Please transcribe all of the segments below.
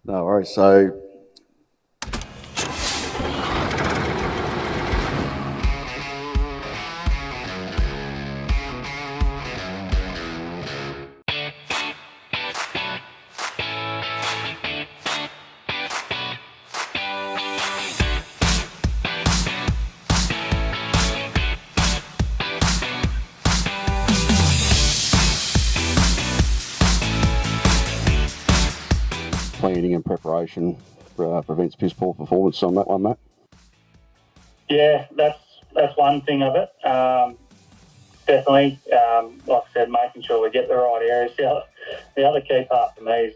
No worries. So, planning and preparation prevents piss poor performance on that one, Matt. Yeah, that's one thing of it. Definitely, like I said, making sure we get the right areas. The other key part for me is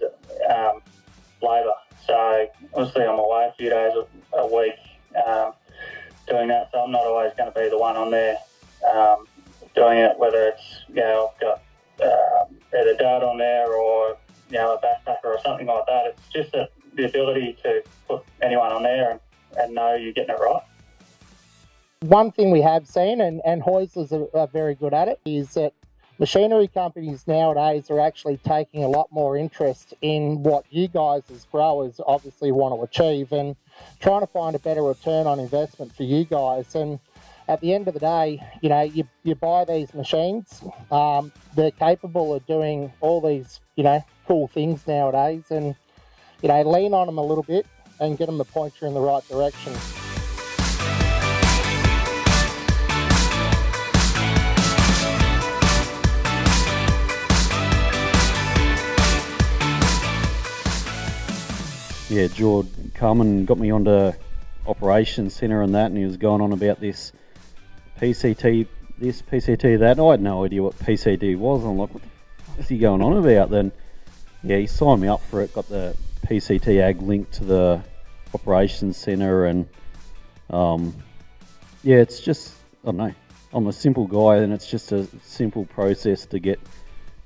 labour. So obviously I'm away a few days a week doing that, so I'm not always going to be the one on there doing it, whether it's, I've got either dad on there or, a backpacker or something like that. It's just the ability to put anyone on there and know you're getting it right. One thing we have seen, and Haeusler's are very good at it, is that machinery companies nowadays are actually taking a lot more interest in what you guys as growers obviously want to achieve and trying to find a better return on investment for you guys. And at the end of the day, you buy these machines, they're capable of doing all these, cool things nowadays, and, lean on them a little bit and get them to point you in the right direction. Yeah, Jord Carmen got me onto Operations Centre and that, and he was going on about this PCT this, PCT that. I had no idea what PCT was. I'm like, what the fuck is he going on about then? Yeah, he signed me up for it, got the PCT Ag link to the Operations Centre, and yeah, it's just, I don't know, I'm a simple guy and it's just a simple process to get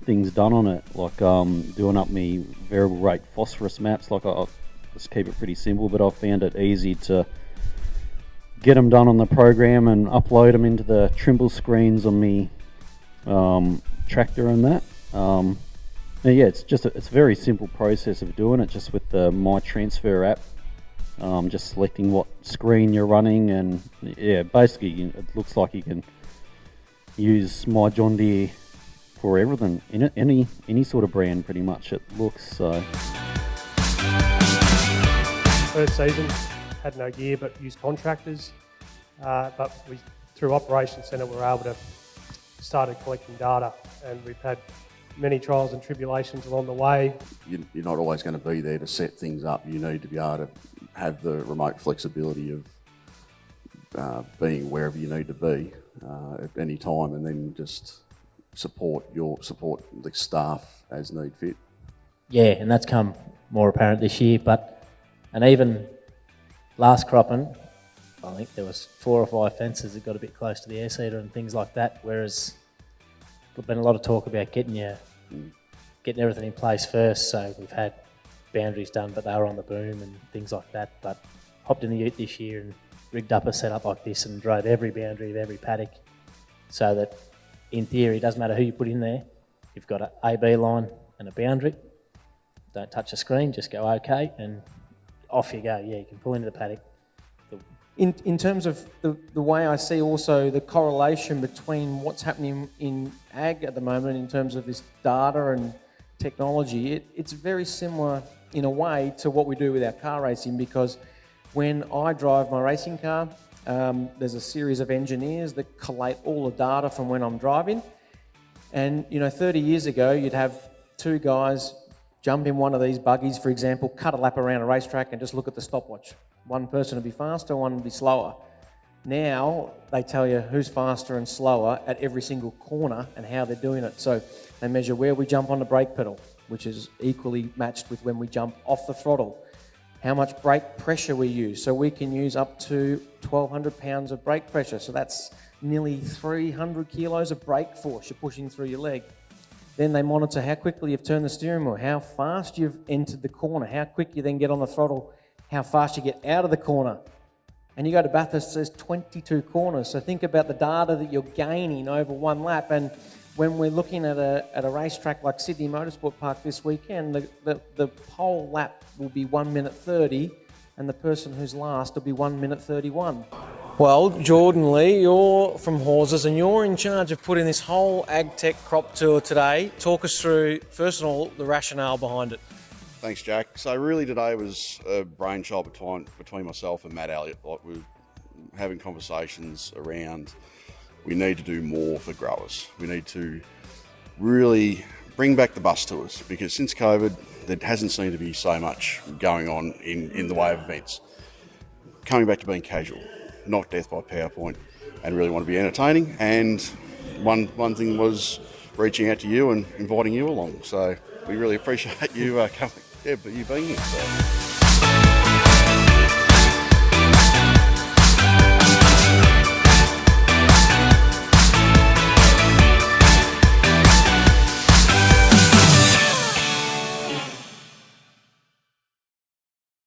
things done on it, like doing up me variable rate phosphorus maps. Like I just keep it pretty simple, but I found it easy to get them done on the program and upload them into the Trimble screens on me tractor and that. Yeah, it's a very simple process of doing it, just with the My Transfer app. Just selecting what screen you're running, and yeah, basically it looks like you can use My John Deere for everything in it, any sort of brand pretty much it looks. So first season had no gear but used contractors, but through Operations Centre we were able to started collecting data, and we've had many trials and tribulations along the way. You're not always going to be there to set things up. You need to be able to have the remote flexibility of being wherever you need to be at any time, and then just support the staff as need fit. Yeah, and that's come more apparent this year. And even last cropping, I think there was 4 or 5 fences that got a bit close to the air seeder and things like that. Whereas there's been a lot of talk about getting everything in place first. So we've had boundaries done, but they were on the boom and things like that. But hopped in the ute this year and rigged up a setup like this and drove every boundary of every paddock, so that in theory, it doesn't matter who you put in there. You've got an AB line and a boundary. Don't touch the screen, just go okay, and off you go. Yeah, you can pull into the paddock. In terms of the way I see also the correlation between what's happening in ag at the moment in terms of this data and technology, it's very similar in a way to what we do with our car racing, because when I drive my racing car, there's a series of engineers that collate all the data from when I'm driving. And 30 years ago, you'd have 2 guys jump in one of these buggies, for example, cut a lap around a racetrack and just look at the stopwatch. One person would be faster, one would be slower. Now they tell you who's faster and slower at every single corner and how they're doing it. So they measure where we jump on the brake pedal, which is equally matched with when we jump off the throttle. How much brake pressure we use. So we can use up to 1,200 pounds of brake pressure. So that's nearly 300 kilos of brake force you're pushing through your leg. Then they monitor how quickly you've turned the steering wheel, how fast you've entered the corner, how quick you then get on the throttle, how fast you get out of the corner. And you go to Bathurst, there's 22 corners. So think about the data that you're gaining over one lap. And when we're looking at a racetrack like Sydney Motorsport Park this weekend, the pole lap will be 1 minute 30, and the person who's last will be 1 minute 31. Well, Jordan Lee, you're from Haeusler and you're in charge of putting this whole AgTech crop tour today. Talk us through, first of all, the rationale behind it. Thanks, Jack. So really today was a brainchild between myself and Matt Elliott. Like, we're having conversations around we need to do more for growers. We need to really bring back the bus tours, because since COVID, there hasn't seemed to be so much going on in the way of events. Coming back to being casual, not death by PowerPoint, and really want to be entertaining. And one thing was reaching out to you and inviting you along. So we really appreciate you coming, you being here. So.